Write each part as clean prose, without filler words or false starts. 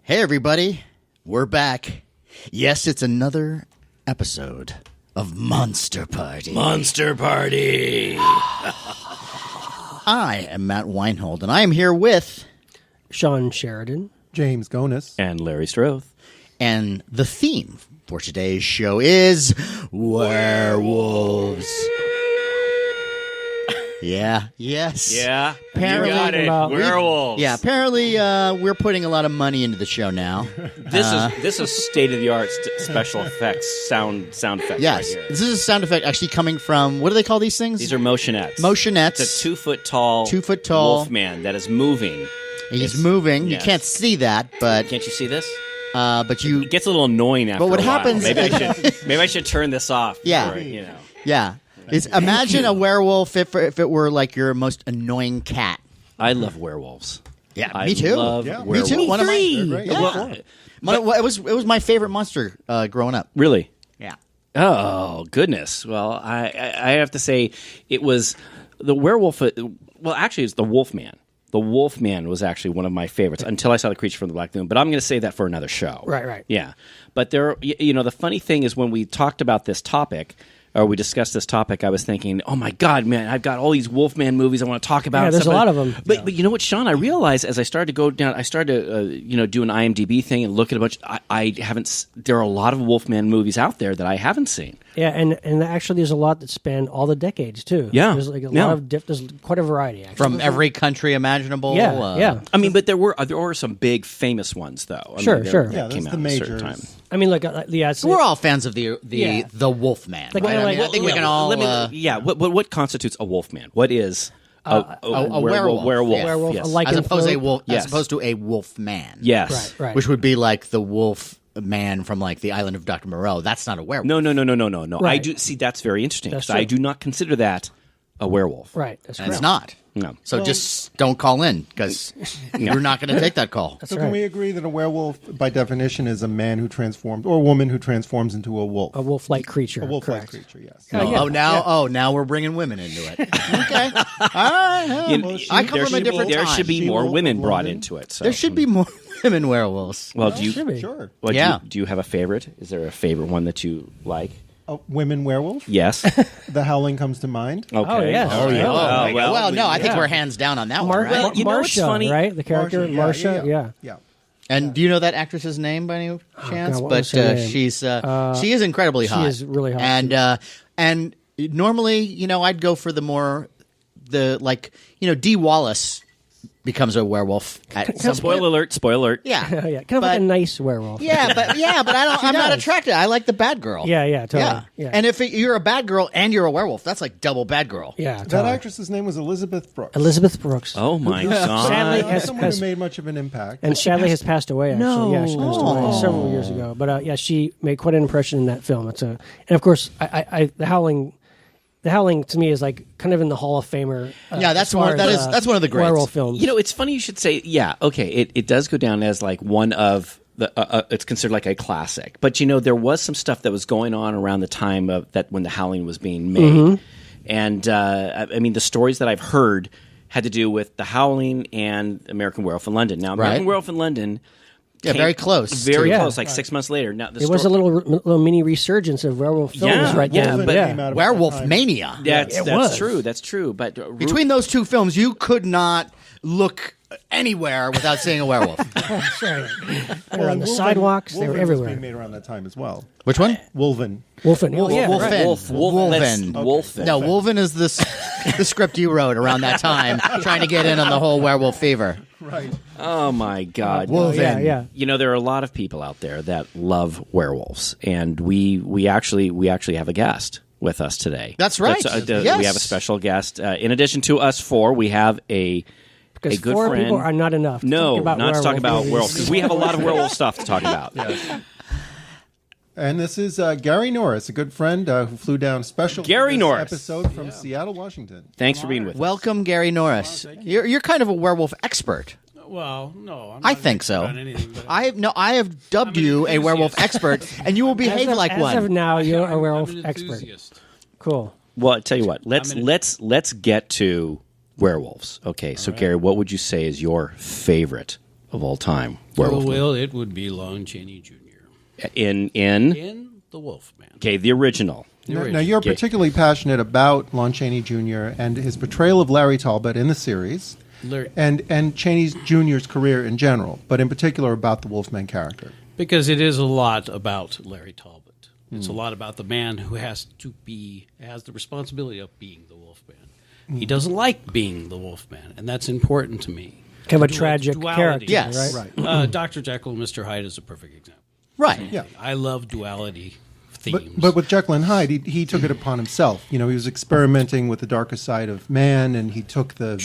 Hey, everybody. We're back. Yes, it's another episode of Monster Party. Monster Party! I am Matt Weinhold, and I am here with... SHAWN Sheridan. James Gonis. And Larry STROTHE. And the theme for today's show is Werewolves. Yeah. Yes. Yeah. Apparently, you got it. Werewolves. Yeah. Apparently, we're putting a lot of money into the show now. This is state of the art special effects sound effects. Yes. Right here. This is a sound effect actually coming from, what do they call these things? These are motionettes. Motionettes. It's a 2 foot tall Wolfman that is moving. He's moving. Yes. You can't see that, but Can't you see this? but you. It gets a little annoying after. But what a while. happens- Maybe I should turn this off. Yeah. before, Yeah. Imagine a werewolf if it were like your most annoying cat. I love werewolves. Yeah, I me too. love Yeah. Me werewolves. too. One of my. Great. Yeah. Well, It was my favorite monster growing up. really? Yeah. Oh goodness! Well, I have to say it was the werewolf. Well, actually, it's the Wolfman. The Wolfman was actually one of my favorites until I saw the Creature from the Black Lagoon. But I'm going to save that for another show. Right. Yeah, but the funny thing is when we talked about this topic. Or we discussed this topic, I was thinking, oh my God, man, I've got all these Wolfman movies I want to talk about. Yeah, there's a lot of them. But you know what, Sean? I realized as I started to go down, I started to do an IMDb thing and look at a bunch. I haven't. There are a lot of Wolfman movies out there that I haven't seen. Yeah, and actually there's a lot that span all the decades, too. Yeah. There's like a Yeah. lot of there's quite a variety, actually. From every country imaginable. Yeah. I mean, but there were some big famous ones though. I Sure, mean, sure. that Yeah, came there's out the at a certain majors. time. I mean, it's, We're all fans of the Yeah. Wolfman. Like, right? I like- mean, I think we can all. What constitutes a Wolfman? What is a werewolf. Werewolf. Yeah. werewolf, Yes. a lycanthrope. As opposed to a wolfman. Yes. Right. Which would be like the wolf man from like the island of Dr. Moreau. That's not a werewolf. No. I Right. do see. That's very interesting That's because I true. do not consider that a werewolf. Right, that's And correct. it's not. No. So just don't call in because you're not going to take that call. So right. can we agree that a werewolf, by definition, is a man who transforms, or a woman who transforms into a wolf? A wolf-like creature. A wolf-like correct. creature, yes. Now we're bringing women into it. Okay. All right. I come from a different There time. should be She more will women of brought London. into it. So. There should be more women werewolves. Well, do you? should be. Sure. Well, Yeah. do you have a favorite? Is there a favorite one that you like? A women werewolf? Yes. The Howling comes to mind. Okay. Oh, yes. All right. Yeah. Oh, well, no, I think yeah. we're hands down on that one, right? Well, you know what's Marsha, funny? right? The character, Marsha, yeah. Yeah. And do you know that actress's name by any chance? God, what But was her name? she is incredibly she hot. is really hot. And normally, I'd go for Dee Wallace becomes a werewolf at some Spoiler point. alert! Spoiler alert! Yeah, Yeah, kind of like a nice werewolf. yeah, but I'm not does. attracted. I like the bad girl. Yeah, totally. Yeah. And if you're a bad girl and you're a werewolf, that's like double bad girl. Yeah, That totally. actress's name was Elizabeth Brooks. Elizabeth Brooks. Oh my God! Sadly, Not has, someone has who made much of an impact. and sadly has passed away. Actually, No. yeah, she passed away several years ago. But yeah, she made quite an impression in that film. And of course, the Howling. The Howling to me is like kind of in the Hall of Famer. Yeah, that's as far one- as, that's one of the greats. werewolf films. You know, it's funny you should say. Yeah, okay, it does go down as like one of the. It's considered like a classic, but there was some stuff that was going on around the time of that when the Howling was being made, and I mean the stories that I've heard had to do with the Howling and American Werewolf in London. Now, American Right. Werewolf in London. Yeah, very close. Very Yeah. close, like 6 months later. Now, It was a little mini resurgence of werewolf films Yeah, right yeah, there. Wolfman but- came out about Werewolf that time. Mania. That's It was. true. That's true. But Between those two films, you could not look anywhere without seeing a werewolf. That's right. They were Well, on the Wolfman- sidewalks. They were Wolfman was everywhere. being made around that time as well. Which one? Wolfman. Wolfen. Oh, yeah, Wolfen. right. Wolfen. Wolfen. No, Wolfen is the script you wrote around that time, trying to get in on the whole werewolf fever. Right. Oh my God. Wolfen. Yeah. There are a lot of people out there that love werewolves, and we actually have a guest with us today. That's right. Yes. We have a special guest. In addition to us four, we have a Because good 4 friend. people are not enough. No, to talk about not to talk about movies. werewolves, because we have a lot of werewolf stuff to talk about. And this is Gary Norris, a good friend who flew down special Gary for this Norris. episode from Seattle, Washington. Thanks for being with us. Welcome, Gary Norris. You're kind of a werewolf expert. Well, no, I'm not I an think so. expert on anything, but I have dubbed I'm an you a werewolf expert, and you will behave like as one. of now, you're I'm a werewolf an expert. enthusiast. Cool. Well, I tell you what. Let's get to werewolves. Okay, so Gary, what would you say is your favorite of all time werewolf? Well, it would be Lon Chaney Jr. In The Wolfman. okay, the original. Now, you're particularly passionate about Lon Chaney Jr. and his portrayal of Larry Talbot in the series, and Chaney Jr.'s career in general, but in particular about the Wolfman character. Because it is a lot about Larry Talbot. It's a lot about the man who has the responsibility of being the Wolfman. He doesn't like being the Wolfman, and that's important to me. Kind of a tragic Duality. character, Yes. right? Dr. Jekyll and Mr. Hyde is a perfect example. Right. Yeah. I love duality themes. But with Jekyll and Hyde, he took it upon himself. He was experimenting with the darker side of man, and he took the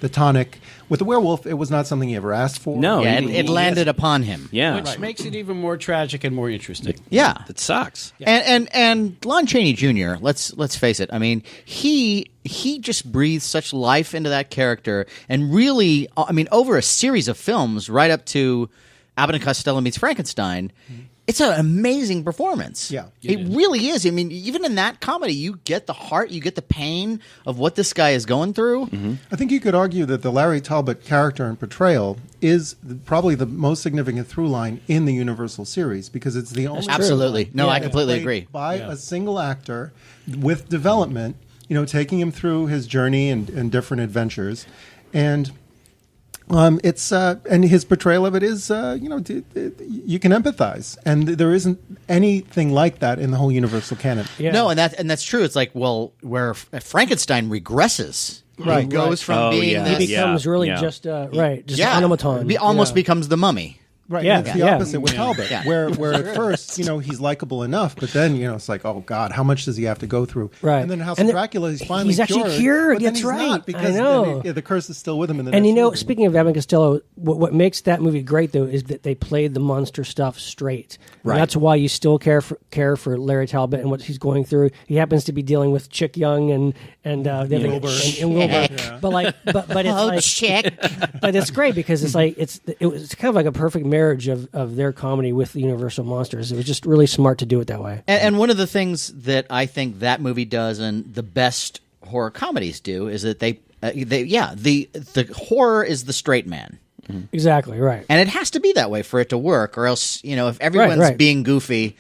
the tonic. With the werewolf, it was not something he ever asked for. No, Yeah, it landed upon him. Yeah, Which makes it even more tragic and more interesting. Yeah. it sucks. And Lon Chaney Jr. Let's face it. I mean, he just breathes such life into that character, and really, I mean, over a series of films, right up to Abbott and Costello meets Frankenstein. It's an amazing performance. Yeah. It really is. I mean, even in that comedy, you get the heart, you get the pain of what this guy is going through. I think you could argue that the Larry Talbot character and portrayal is probably the most significant through line in the Universal series, because it's the only Absolutely. No, I that's completely played agree. by a single actor with development, taking him through his journey and different adventures, and it's and his portrayal of it is you can empathize, and there isn't anything like that in the whole Universal canon. Yeah. No, and that's true. It's like, well, where Frankenstein regresses. Right. He goes from being yeah. this... He becomes really yeah. just an Yeah. automaton. He almost becomes the mummy. Right, Yeah, and it's the yeah. opposite with Talbot, Yeah. where at first, he's likable enough, but then, it's like, oh, God, how much does he have to go through? Right. And then House And of Dracula, he's finally he's actually cured, cured, but then that's he's right. not, because I know. then the curse is still with him in the And next movie. speaking of Abbott and Costello, what makes that movie great though is that they played the monster stuff straight. And Right. that's why you still care for Larry Talbot and what he's going through. He happens to be dealing with Chick Young and Wilbur. But it's like Chick. but it's great because it's like it's kind of like a perfect marriage of their comedy with the Universal monsters. It was just really smart to do it that way. And one of the things that I think that movie does, and the best horror comedies do, is that the horror is the straight man. Exactly right. And it has to be that way for it to work, or else, if everyone's right. being goofy,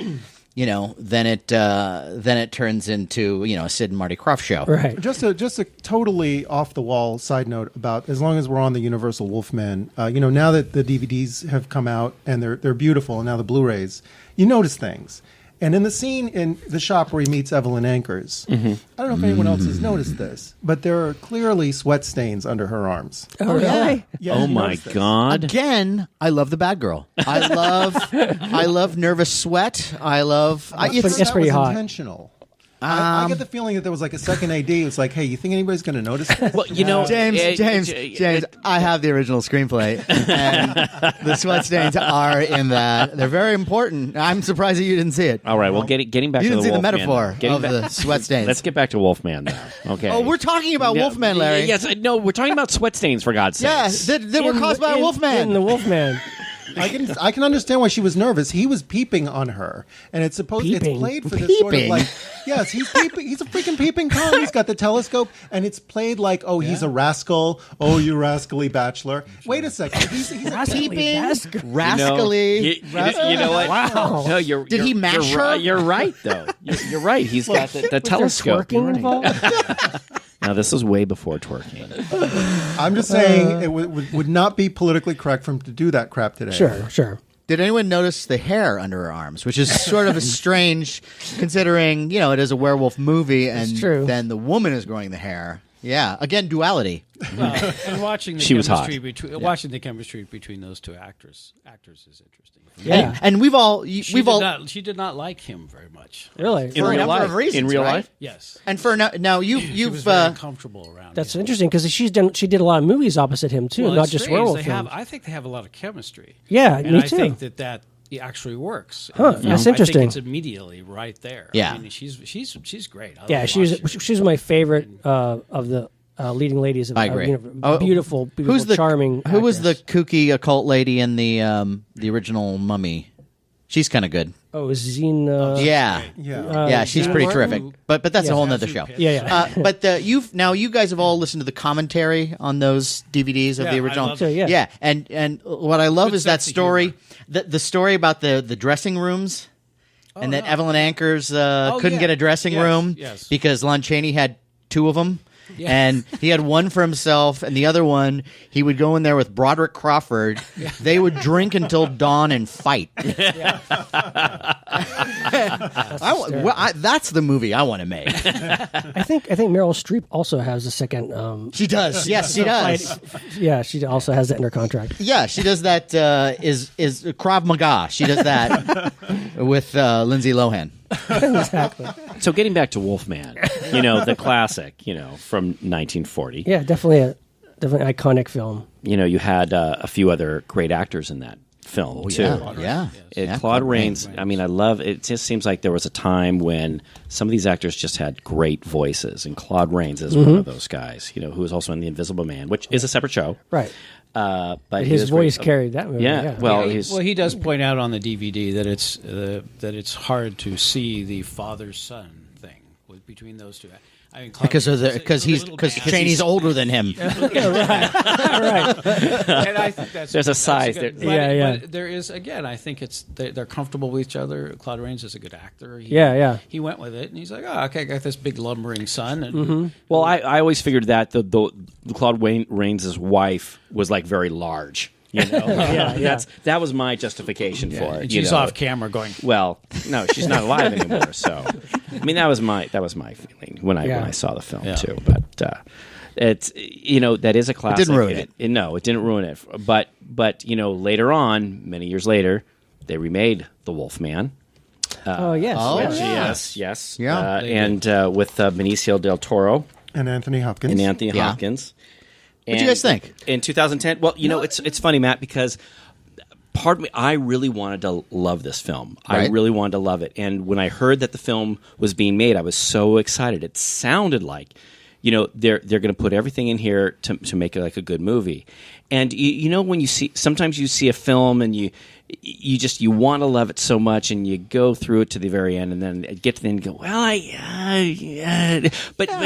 then it turns into, a Sid and Marty Krofft show. Right. Just a totally off the wall side note about, as long as we're on the Universal Wolfman, now that the DVDs have come out and they're beautiful, and now the Blu-rays, you notice things. And in the scene in the shop where he meets Evelyn Ankers, I don't know if anyone else has noticed this, but there are clearly sweat stains under her arms. Oh, really? Yeah, Oh you my noticed this. God! Again, I love the bad girl. I love nervous sweat. I'm not sure It's that pretty was hot. intentional. I get the feeling that there was like a second AD. It was like, hey, you think anybody's going to notice this? Well, James, I have the original screenplay, and the sweat stains are in that. They're very important. I'm surprised that you didn't see it. All right, well, getting back You to didn't the see the Wolfman. metaphor Getting of back- the sweat stains. Let's get back to Wolfman now. Okay. Oh, we're talking about Wolfman, Larry. Yes, no, we're talking about sweat stains, for God's Yeah, sake. that were caused by a Wolfman. In the Wolfman. I can understand why she was nervous. He was peeping on her, and it's Peeping? played for this sort of Peeping? like, yes, he's peeping. He's a freaking peeping Tom. He's got the telescope, and it's played like, oh, he's a rascal. Oh, you rascally bachelor. Wait a second, he's a Rascally peeping. bastard. rascally. You know what? Wow. No, you're, Did he you're- mash you're, her? You're right, though. You're right. He's got the Was there telescope. twerking Right. involved? Now, this was way before twerking. I'm just saying it would not be politically correct for him to do that crap today. Sure. Did anyone notice the hair under her arms, which is sort of a strange, considering it is a werewolf movie, and true. then the woman is growing the hair. Yeah, again, duality. Well, and watching the She was hot. watching the chemistry between those two actors is interesting. Yeah. And She did not like him very much. Really? In For a real number life. of reasons, In real right? life? Yes. And for now, She was you've very uncomfortable around That's him. interesting because she did a lot of movies opposite him too, Well, not it's just strange. werewolf They have, films. I think they have a lot of chemistry. Yeah, and me I too. think that actually works. Huh, in the film. that's interesting. I think it's immediately right there. Yeah. I mean, she's great. I Yeah, love she's watching my favorite of the leading ladies of I agree. Beautiful, who's the charming. Who was the actress. kooky occult lady in the original Mummy? She's kind of good. Oh, Xena. Yeah, she's pretty terrific. But that's a whole nother show. Yeah. But you guys have all listened to the commentary on those DVDs of the original. I love it. Yeah. And what I love Good is that sense of story, humor. the story about the dressing rooms, and that Evelyn Ankers couldn't get a dressing room because Lon Chaney had 2 of them. Yeah. And he had one for himself, and the other one, he would go in there with Broderick Crawford. Yeah. They would drink until dawn and fight. Yeah. That's the movie I want to make. I think Meryl Streep also has a second. She does. Yes, she does. Yeah, she also has that in her contract. Yeah, she does that. Is Krav Maga? She does that with Lindsay Lohan. Exactly. So getting back to Wolfman, the classic, from 1940. Yeah, definitely iconic film. You had a few other great actors in that film too. Yeah. Claude Rains. I mean, I love it. Just seems like there was a time when some of these actors just had great voices, and Claude Rains is one of those guys. Who was also in The Invisible Man, which is a separate show. Right. But his voice carried that movie. Yeah. Well, he does point out on the DVD that it's hard to see the father-son thing between those two. I mean, because Chaney's older than him. Right. And I think there's a size there. But there is, again, I think they're comfortable with each other. Claude Rains is a good actor. He went with it, and he's like, oh, okay, I got this big lumbering son. And, Well, I always figured that the Claude Rains' wife was like very large. That was my justification for it. And she's off camera going. Well, no, she's not alive anymore. So, I mean, that was my feeling when I saw the film too. But it's that is a classic. It didn't ruin it. No, it didn't ruin it. But later on, many years later, they remade The Wolfman. Yes. Yes. Yeah. And with Benicio del Toro and Anthony Hopkins. What do you guys think? In 2010, well, it's funny, Matt, because part of me, I really wanted to love this film. Right. I really wanted to love it. And when I heard that the film was being made, I was so excited. It sounded like, they're going to put everything in here to make it like a good movie. And when sometimes you see a film and you want to love it so much, and you go through it to the very end, and then get to the end and go, well,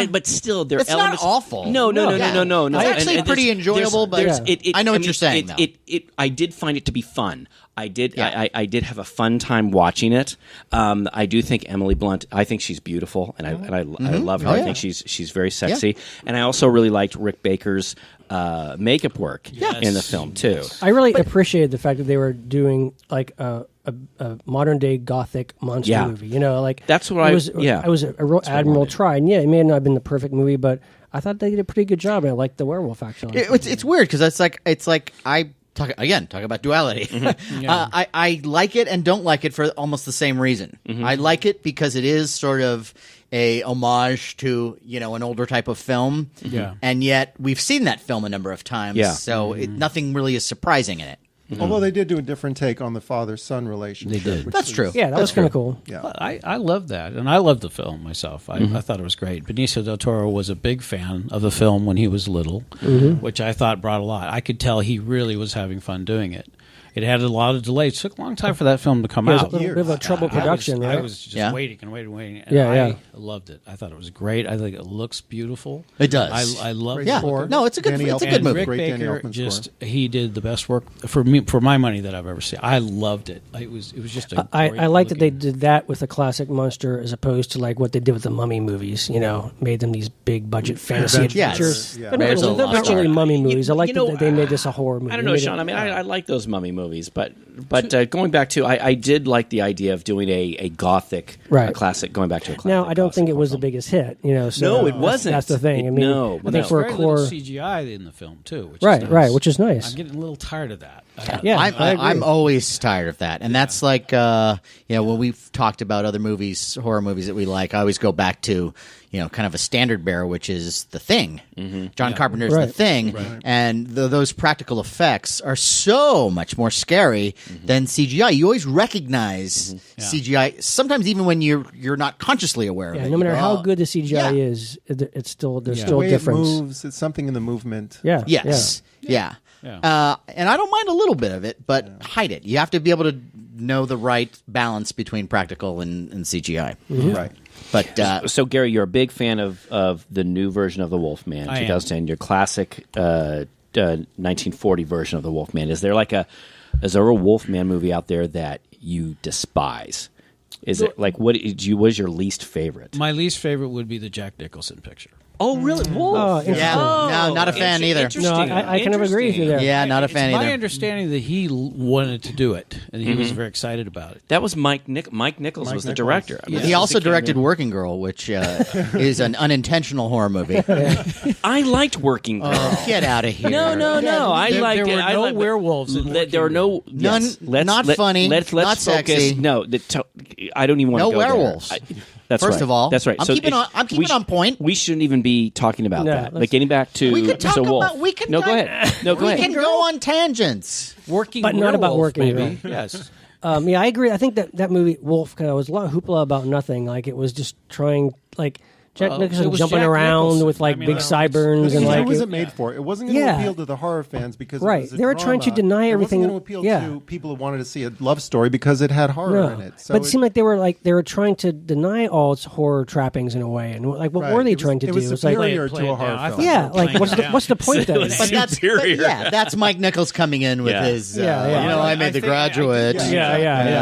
but still, there are it's elements. Not awful. No. It's actually pretty enjoyable, but I know what you're saying. I did find it to be fun. I did have a fun time watching it. I do think Emily Blunt. I think she's beautiful, and I love her. I think she's very sexy, and I also really liked Rick Baker's makeup work in the film too. I really appreciated the fact that they were doing like a modern day gothic monster movie. That's what it was a real admirable try. And it may not have been the perfect movie, but I thought they did a pretty good job. And I liked the werewolf actually. It's weird because it's like I talk about duality. I like it and don't like it for almost the same reason. I like it because it is sort of a homage to an older type of film, and yet we've seen that film a number of times, so nothing really is surprising in it. Although they did do a different take on the father-son relationship. They did. That's true. Yeah, that was kind of cool. Yeah. Well, I love that, and I love the film myself. I thought it was great. Benicio del Toro was a big fan of the film when he was little, which I thought brought a lot. I could tell he really was having fun doing it. It had a lot of delays. It took a long time for that film to come out. It was a bit of a trouble production, right? I was just waiting and waiting. And I loved it. I thought it was great. I think it looks beautiful. It does. I love it. Yeah. No, it's a good movie. Rick Baker he did the best work for me, for my money, that I've ever seen. I loved it. It was just a I like that they did that with a classic monster as opposed to like what they did with the Mummy movies. Made them these big budget fantasy adventures. Yeah. They're not really Mummy movies. I like that they made this a horror movie. I don't know, Sean. I like those Mummy movies, but going back to, I did like the idea of doing a gothic classic, going back to a classic. Now, I don't think it was the biggest hit, So no, it wasn't. That's the thing. I think for a core CGI in the film too, which right, is nice. Which is nice. I'm getting a little tired of that. I'm always tired of that, and that's like when we've talked about other movies, horror movies that we like. I always go back to kind of a standard bearer, which is The Thing. John Carpenter's The Thing, and those practical effects are so much more scary than CGI. You always recognize CGI, sometimes even when you're not consciously aware of it. No matter how good the CGI is, it's still there's still a difference. It moves, it's something in the movement. Yeah. And I don't mind a little bit of it, but hide it. You have to be able to know the right balance between practical and CGI. Right. But So, Gary, you're a big fan of the new version of the Wolfman, I am. 2010, your classic 1940 version of the Wolfman. Is there a Wolfman movie out there that you despise? Is it like what is your least favorite? My least favorite would be the Jack Nicholson picture. Oh, really? Wolf? Oh, interesting. yeah, no, not a fan either. No, I kind of agree with you there. Yeah, not a It's fan my either. understanding that he wanted to do it, and he was very excited about it. That was Mike Nichols was the director. I mean, He also directed Working Girl, which is an unintentional horror movie. I liked Working Girl. Oh, get out of here. No. I There- liked there it. were I no liked- werewolves in There Working were no None- yes. not funny, Let's not focus. sexy. No, I don't even want No to go there. werewolves. That's First right. of all, that's right. I'm keeping on point. We shouldn't even be talking about No, that. let's- Like getting back to We could talk Wolf. about. We can no, go ahead. No, go we ahead. can go on tangents. Working But not about werewolf, Working maybe. Girl. Yes. Yeah, I agree. I think that movie Wolf kind of was a lot of hoopla about nothing. Like it was just trying like Jack Well, Nicholson it was jumping Jack around Nicholson. with like I mean, big I don't- sideburns and Because like it wasn't made for. It wasn't going to Yeah. appeal to the horror fans because Right. it was a They were trying to drama. deny everything- It wasn't going to appeal yeah. to people who wanted to see a love story because it had horror in it. So but it seemed like they were trying to deny all its horror trappings in a way. And like, what Right. were they It was- trying to it do? was It's like, superior Play to it a horror down. I film. thought yeah, they were like playing what's the point then? But that's Mike Nichols coming in with Yeah. his. Yeah. You know, I made The think- Graduate. Yeah.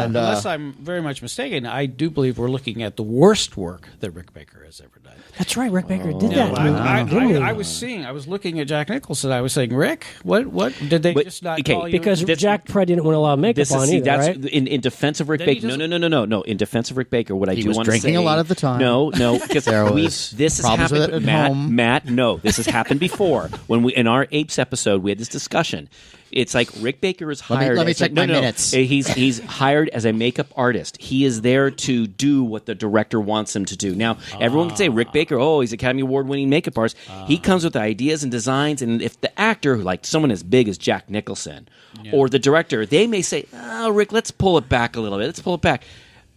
And, Unless I'm very much mistaken, I do believe we're looking at the worst work that Rick Baker has ever done. That's right. Rick Baker did No, that. I was looking at Jack Nicholson. I was saying, Rick, what did they But, just not okay, call you? because This- Jack probably didn't want a lot of makeup This on is either, that's right? in defense of Rick Then he Baker. doesn't- No. In defense of Rick Baker, what I He do was want to say, drinking a lot of the time. No, because There was this has problems with happened. it at home. Matt, no, this has happened before. When we in our Apes episode, we had this discussion. It's like Rick Baker is Let me- hired. let me as check my minutes. He's hired as a makeup artist. He is there to do what the director wants him to do. Now, everyone can say Rick Baker, he's Academy Award winning makeup artist. He comes with ideas and designs, and if the actor, like someone as big as Jack Nicholson, or the director, they may say, Rick, let's pull it back a little bit. Let's pull it back.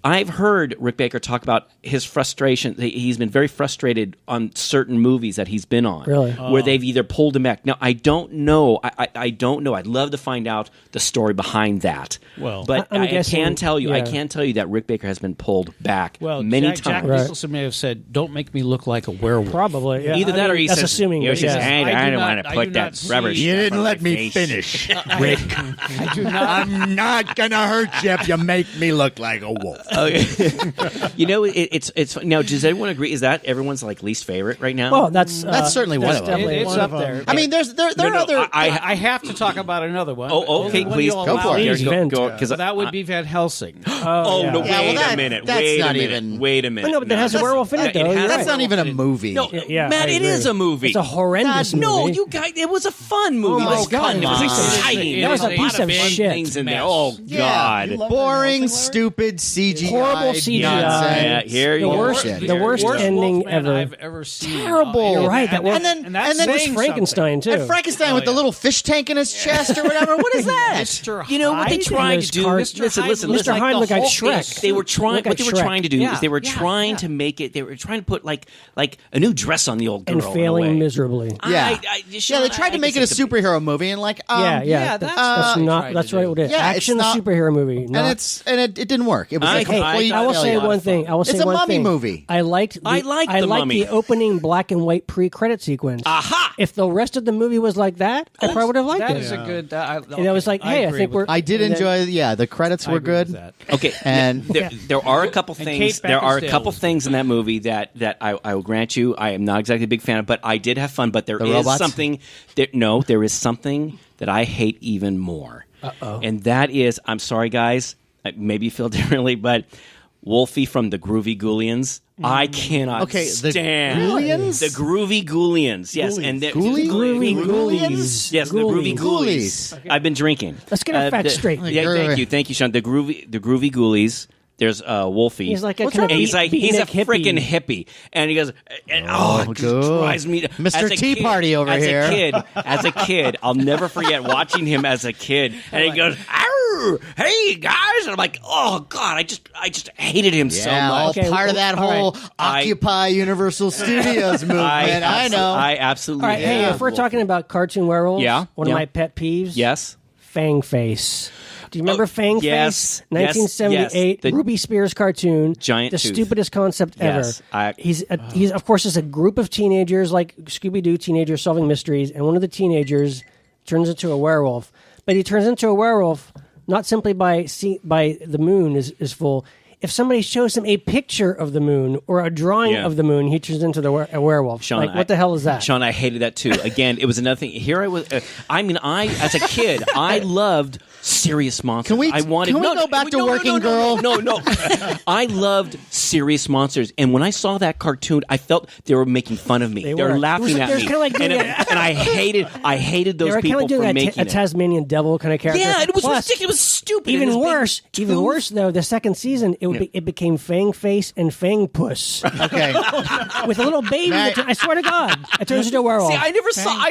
I've heard Rick Baker talk about his frustration. He's been very frustrated on certain movies that he's been on, Really? where they've either pulled him back. Now, I don't know. I don't know. I'd love to find out the story behind that. Well, but I'm I guessing- can tell you, yeah. that Rick Baker has been pulled back well, many Jack times. Nicholson may have said, "Don't make me look like a werewolf." Probably. Yeah. Either I that, mean, or he that's says, assuming. he But says, yeah. "Hey, I I do don't not- want to I put do that not see- rubber." You stuff didn't on let my me face." finish, Rick. I do not. I'm not gonna hurt you if you make me look like a wolf. You know, it's now. Does everyone agree? Is that everyone's like least favorite right now? Well, that's certainly one of them. definitely It's one up of them. there. I mean, there are other. I have to talk about another one. Oh, okay, Only one please you'll go allow for it. me. Please vent. Because So that would be Van Helsing. Oh yeah. no! Yeah, Wait well, a minute! that's Wait not a minute! even- Wait a minute! No, but that has a werewolf in it, though. You're that's right. not even a movie. No, Yeah, Matt, I it agree. is a movie. It's a horrendous movie. No, you guys, it was a fun movie. Oh, it was my fun. God. It was Come on. exciting. That was a There piece lot of fun shit. things in there. Mess. Oh God! Boring, stupid CGI. Horrible CGI. Yeah, here The you worst- go. the worst ending Wolfman ever. I've ever seen. Terrible. You're right. That was, And then- And that's and then was saying Frankenstein too. And Frankenstein with the little fish tank in his chest or whatever. What is that? Mr. You know what they Hyde? tried Those to do? cards- Listen, listen, Mr. listen. Hyde looked like Hulk Shrek. They were trying. Look What like they were Shrek. trying to do Yeah, is they were yeah, trying yeah. to make it. They were trying to put like a new dress on the old girl and in a failing way. miserably. Yeah, Sean, they tried to make it a superhero movie, and like, Yeah, that's that's what they not. tried That's to right. do. What it is. Yeah, Action it's not- superhero movie. and not- it didn't work. It was a I- complete. I will say failure. one thing. I will say It's a one mummy thing. movie. I liked. I liked the Mummy. the opening black and white pre-credit sequence. Aha! If the rest of the movie was like that, I probably would have liked That it. is a good. And I was like, hey, I agree think with we're. I did and then- enjoy. Yeah, the credits I were agree with good. that. Okay, And- there are a couple And things. Kate There are a Beckinsale couple was things in that movie that I will grant you. I am not exactly a big fan of, but I did have fun. But there The is robots? something. There is something that I hate even more. And that is, I'm sorry, guys. Maybe you feel differently, but Wolfie from the Groovy Ghoulians. I cannot Okay, the stand Ghoulians? the Groovy Ghoulians. Yes, and the Groovy Ghoulies? Yes, the Groovy Ghoulies. Ghoulies. I've been drinking. Let's get our facts straight. Yeah, thank you, Sean. The Groovy Ghoulies. There's Wolfie. He's like a What's kind up? of He's like he's a beatnik freaking hippie, and he goes, and, it just good. drives me. Mr. as a Tea kid- Party over as here. As a kid, I'll never forget watching him as a kid, and he goes, "Arr, hey guys," and I'm like, "Oh God, I just hated him so Yeah, all much." Okay, part of that all whole right. Occupy Universal Studios movement. I know. I absolutely. All right, hey, hate if we're Wolfie. talking about cartoon werewolves, Yeah, one yeah. of my pet peeves, Yes. Fang Face. Do you remember Fang yes, Face? 1978 yes, Ruby Spears cartoon. Giant the tooth. Stupidest concept Yes, ever. He's of course it's a group of teenagers like Scooby-Doo teenagers solving mysteries, and one of the teenagers turns into a werewolf. But he turns into a werewolf not simply by the moon is full. If somebody shows him a picture of the moon or a drawing of the moon, he turns into a werewolf. Sean, like, what the hell is that? Sean, I hated that too. Again, it was another thing. Here I was. I as a kid, I loved serious monsters. Can we go back to Working Girl? No. I loved serious monsters, and when I saw that cartoon, I felt they were making fun of me. They were laughing at me, and I hated those people for making a Tasmanian devil kind of character. Yeah, it was ridiculous. It was stupid. Even worse though. The second season, it became Fang Face and Fang Puss. Okay, with a little baby. I swear to God, it turns into a werewolf. See, I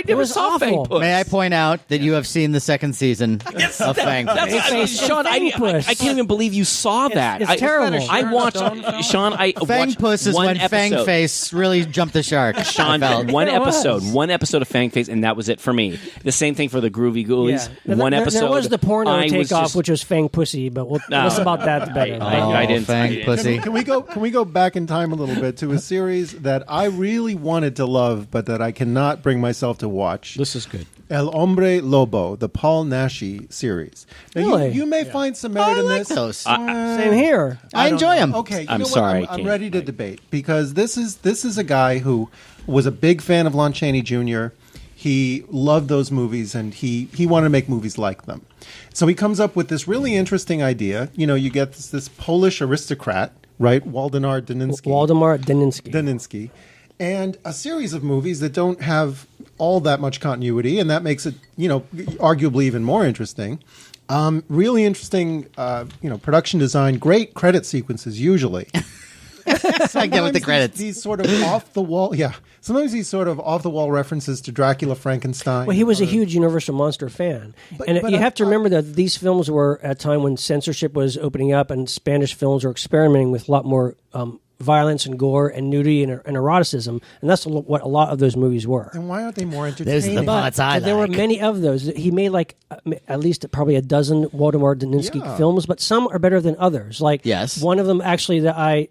never saw Fang Puss. May I point out that you have seen the second season of Fang Puss? Sean, I can't even believe you saw that. It's terrible. I watched Sean. Fang Puss is when Fang Face really jumped the shark. Sean, one episode of Fang Face, and that was it for me. The same thing for the Groovy Ghoulies. One episode. There was the porno takeoff, which was Fang Pussy, but less about that better. I didn't. Fang Pussy. Can we go back in time a little bit to a series that I really wanted to love, but that I cannot bring myself to watch? This is good. El Hombre Lobo, the Paul Naschy series. Now, Really? you may find some merit in like this. those. Same here. I enjoy them. Okay, I'm know what? sorry, I I'm can't. ready to debate because this is a guy who was a big fan of Lon Chaney Jr. He loved those movies, and he wanted to make movies like them. So he comes up with this really interesting idea. You know, you get this Polish aristocrat, right? Waldemar Daninsky. And a series of movies that don't have all that much continuity, and that makes it, arguably even more interesting. Really interesting, production design, great credit sequences usually. I get with the credits. These sort of off the wall, Sometimes these sort of off the wall references to Dracula, Frankenstein. Well, he was a huge Universal Monster fan, and you have to remember that these films were at a time when censorship was opening up, and Spanish films were experimenting with a lot more violence and gore and nudity and eroticism, and that's what a lot of those movies were. And why aren't they more entertaining? There's the parts I like. There were many of those. He made at least probably a dozen Waldemar Daninsky films, but some are better than others. One of them actually that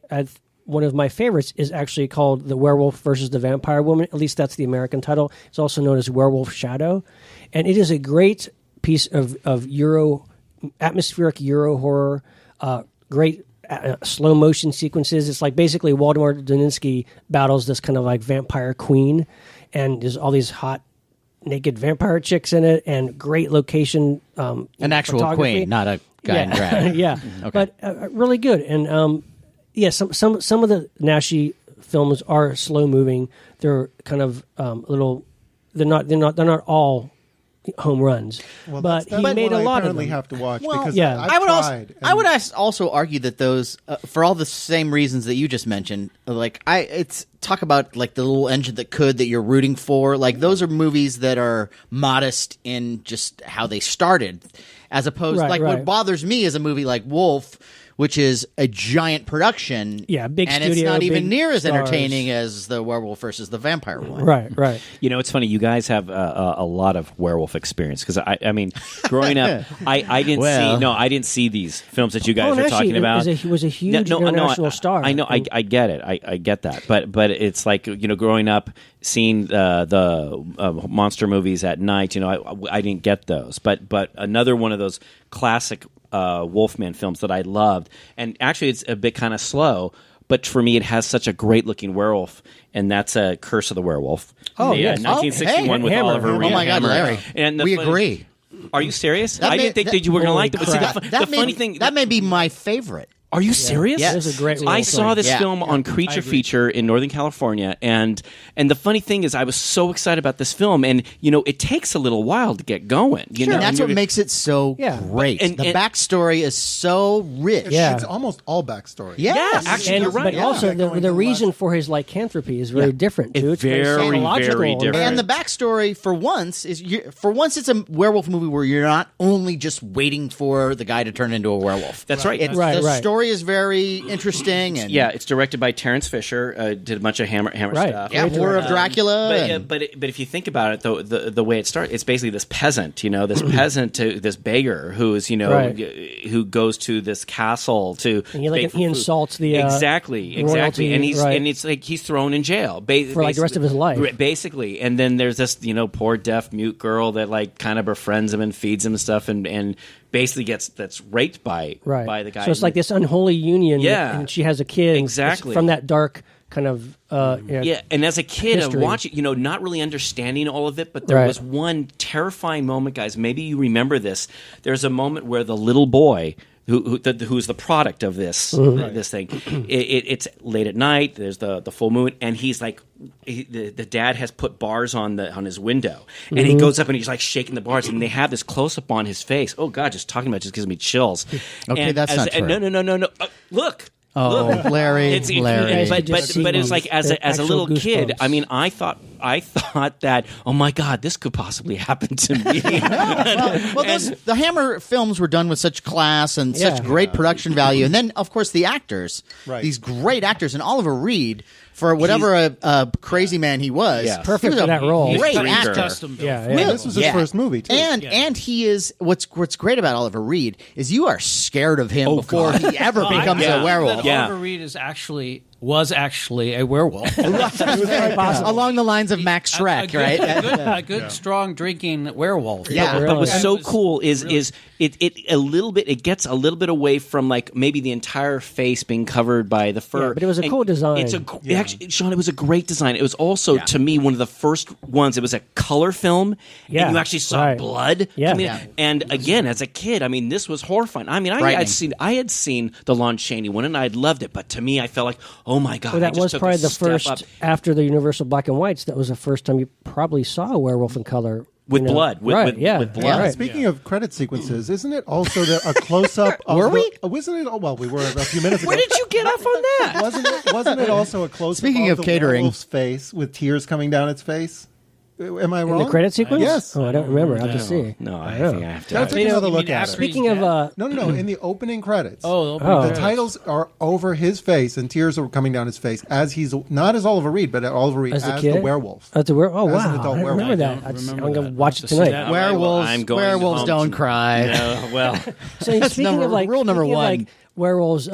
one of my favorites is actually called The Werewolf versus the Vampire Woman. At least that's the American title. It's also known as Werewolf Shadow, and it is a great piece of atmospheric Euro horror. Great. Slow motion sequences. It's like basically Waldemar Daninsky battles this kind of like vampire queen, and there's all these hot naked vampire chicks in it, and great location. An actual queen, not a guy in drag. Yeah, okay. But really good. And some of the Naschy films are slow moving. They're kind of little. They're not all home runs, but he made a lot of them. Have to watch because I would also argue that those, for all the same reasons that you just mentioned, it's talk about like the little engine that you're rooting for. Like those are movies that are modest in just how they started, as opposed what bothers me is a movie like Wolf, which is a giant production. Big and studio, it's not even near as stars. Entertaining as the Werewolf versus the Vampire one. Right. It's funny. You guys have a lot of werewolf experience because I mean, growing up, I didn't see these films that you guys are talking about. He was a huge international star. I know. I get it. I get that. But it's like growing up, seeing the monster movies at night. I didn't get those. But another one of those classic Wolfman films that I loved, and actually it's a bit kind of slow, but for me it has such a great looking werewolf, and that's a Curse of the Werewolf. 1961 with Hammer. Oliver Reed. Oh my God, Larry, and we agree. Are you serious? I didn't think that you were going to like it. But see, the funny thing, that may be my favorite. Are you serious? Yes. This is a great I saw this film on Creature Feature in Northern California, and the funny thing is I was so excited about this film, and it takes a little while to get going. And that's what makes it so great. And the backstory is so rich. It's almost all backstory. Yes, actually, you're right. But also the reason for his lycanthropy is very different too. It's very different. And the backstory, for once, it's a werewolf movie where you're not only just waiting for the guy to turn into a werewolf. That's right. The story story is very interesting. And it's directed by Terrence Fisher. Did a bunch of Hammer stuff. Yeah, War of Dracula. But if you think about it, though, the way it starts, it's basically this peasant, this peasant to this beggar who's, who goes to this castle to. And he insults the exactly, royalty, and it's like he's thrown in jail for like the rest of his life, basically. And then there's this, poor deaf mute girl that like kind of befriends him and feeds him and stuff, and basically that's raped by the guy. So it's like this unholy union. Yeah, and she has a kid. Exactly from that dark kind of and as a kid history. watching, not really understanding all of it, but there was one terrifying moment, guys. Maybe you remember this. There's a moment where the little boy who's the product of this this thing. It's late at night. There's the full moon, and he's like, the dad has put bars on his window, and he goes up and he's like shaking the bars, and they have this close up on his face. Oh God, just talking about it just gives me chills. Okay, that's not true. No. Look. Oh, look. Larry. But it's like as a little kid. I mean, I thought that, oh my God, this could possibly happen to me. The Hammer films were done with such class and such great production value, and then of course the actors, these great actors, and Oliver Reed. For whatever a crazy man he was, perfect for that role. Great actor. This was his first movie too. And he is what's great about Oliver Reed is you are scared of him before he ever becomes a werewolf. Oliver Reed was actually a werewolf. Along the lines of Max Schreck, right? A good strong drinking werewolf. Yeah, but what's so cool is it gets a little bit away from like maybe the entire face being covered by the fur. Yeah, but it was a cool design. Actually, Sean, it was a great design. It was also to me one of the first ones. It was a color film, and you actually saw blood. And again, as a kid, I mean, this was horrifying. I mean, I had seen the Lon Chaney one, and I had loved it, but to me, I felt like, oh my God! Well, that was probably the first after the Universal Black and Whites. That was the first time you probably saw a werewolf in color. With blood. With blood. Yeah. Speaking of credit sequences, isn't it also a close-up of Were we? Wasn't it? Well, we were a few minutes ago. Where did you get off on that? Wasn't it also a close-up Speaking of the catering. werewolf's face with tears coming down its face? Am I wrong? In the credit sequence? Yes. Oh, I don't remember. I'll have to see. No, I think I have to. Gotta take another look at it. Speaking of... No. In the opening credits. The titles are over his face, and tears are coming down his face as he's not as Oliver Reed, but Oliver Reed as the werewolf. As the werewolf. Oh, As an wow. adult I werewolf. remember that. I'm going to watch it tonight. Werewolves don't cry. No, well, So speaking of like... rule number speaking of, one. like, werewolves...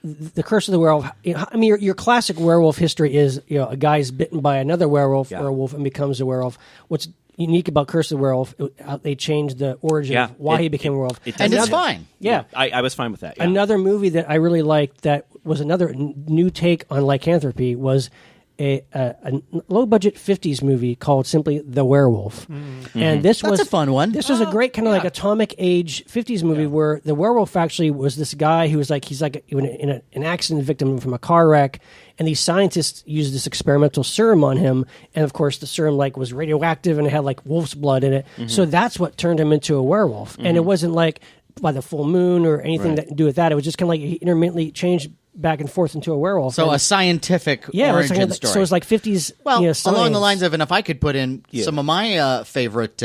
the Curse of the Werewolf. I mean, your classic werewolf history is a guy's bitten by another werewolf or a wolf and becomes a werewolf. What's unique about Curse of the Werewolf? They changed the origin of why he became a werewolf, and it's fine. Yeah, I was fine with that. Yeah. Another movie that I really liked that was another new take on lycanthropy was a low-budget 50s movie called simply The Werewolf. And this was a fun one. This was a great kind of like atomic age 50s movie where the werewolf actually was this guy who was like, he's like an accident victim from a car wreck, and these scientists used this experimental serum on him, and of course the serum like was radioactive and it had like wolf's blood in it. So that's what turned him into a werewolf. And it wasn't like by the full moon or anything that to do with that. It was just kind of like he intermittently changed back and forth into a werewolf. So a scientific origin story. So it's like 50s. Well, science. along the lines of, and if I could put in some of my favorite.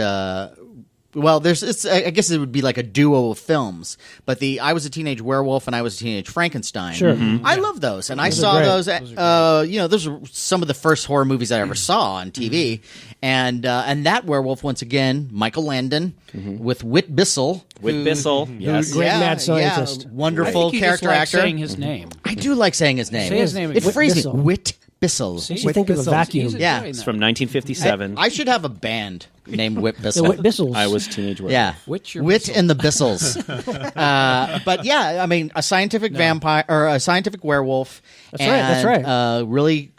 I guess it would be like a duo of films, but I Was a Teenage Werewolf and I Was a Teenage Frankenstein. Sure. I love those, and I saw those. Those were some of the first horror movies I ever saw on TV, and that werewolf once again, Michael Landon with Whit Bissell. Whit Bissell, yes, great mad scientist, wonderful character actor. Saying his name, I do like saying his name. Say his name. It frees me. Bissell. Whit Bissell. You think of a vacuum. Yeah, it's from 1957. I should have a band named Whit Bissell. The Whit Bissells. I Was Teenage Werewolf. Yeah, Wit and the Bissels. But yeah, I mean, a scientific vampire or a scientific werewolf. That's right. Really,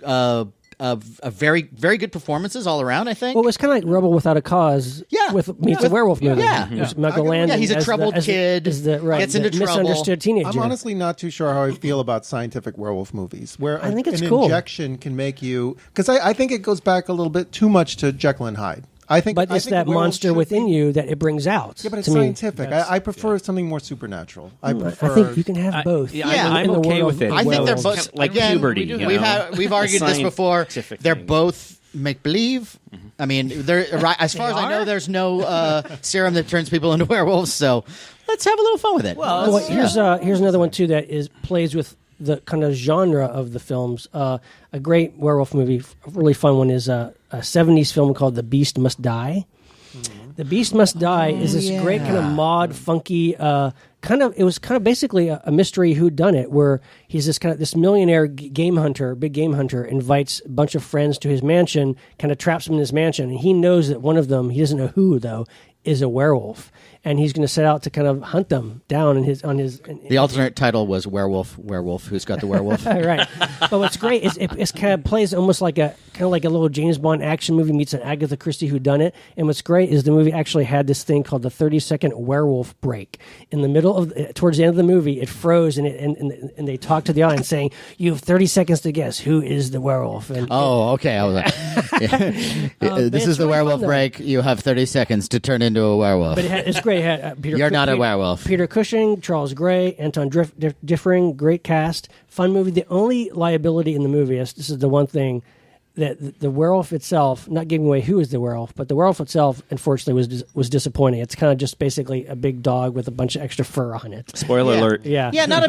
very, very good performances all around. I think. Well, it was kind of like Rebel Without a Cause. Yeah, meets a werewolf movie. Yeah, Michael Landon. Yeah, he's a troubled kid. Gets into trouble. Misunderstood teenager. I'm honestly not too sure how I feel about scientific werewolf movies, where I think it's an cool. injection can make you. Because I think it goes back a little bit too much to Jekyll and Hyde. But it's that monster within you that it brings out. Yeah, but it's to me. scientific. I prefer something more supernatural. I think you can have both. I'm okay with it. I think they're both like again, puberty. We've argued this before. They're thing. both make believe. I mean, as far as I know, there's no serum that turns people into werewolves. So let's have a little fun with it. Well, here's another one too that plays with the kind of genre of the films. A great werewolf movie, a really fun one, is a 70s film called The Beast Must Die. The Beast Must Die is this great kind of mod, funky, it was kind of basically a mystery whodunit, where he's this millionaire big game hunter, invites a bunch of friends to his mansion, kind of traps them in his mansion, and he knows that one of them, he doesn't know who though, is a werewolf, and he's going to set out to kind of hunt them down The alternate title was Werewolf, Who's Got the Werewolf? Right. But what's great is it kind of plays almost like a little James Bond action movie meets an Agatha Christie whodunit. And what's great is the movie actually had this thing called the 30-second werewolf break. In the middle of, towards the end of the movie, it froze and they talked to the audience saying, "You have 30 seconds to guess who is the werewolf." And, okay. I was like, this is the werewolf break. You have 30 seconds to turn into a werewolf. But it's great. It had, You're not a werewolf. Peter Cushing, Charles Gray, Anton Differing, great cast, fun movie. The only liability in the movie is, this is the one thing, that the werewolf itself, not giving away who is the werewolf, but the werewolf itself, unfortunately, was disappointing. It's kind of just basically a big dog with a bunch of extra fur on it. Spoiler alert. Yeah, not a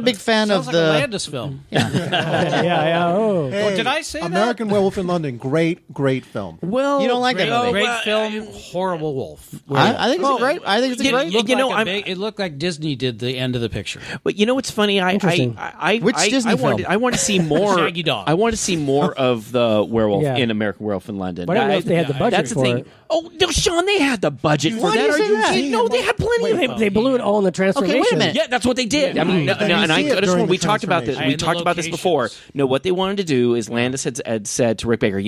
big fan of Sounds like the a Landis film. Oh, Hey, did I say that? American Werewolf in London, great film. Well, You don't like that movie? Great film, horrible wolf. I think it's great. I think it's great. It looked like Disney did the end of the picture. But you know what's funny? Interesting. Which Disney film? I want to see more. Shaggy Dog. I want to see more of the werewolf Yeah. in American Werewolf in London. But I don't know if they had the budget That's the for thing. it. Oh no, Sean, they had the budget for Why do that. you Are say you that? kidding? No, they had plenty of it. They blew it all in the transformation. wait a minute. Yeah, that's what they did. I mean, Then you and see it I just during we the talked about this. transformation. We And the talked about this before. locations. No, what they wanted to do is Landis had said to Rick Baker,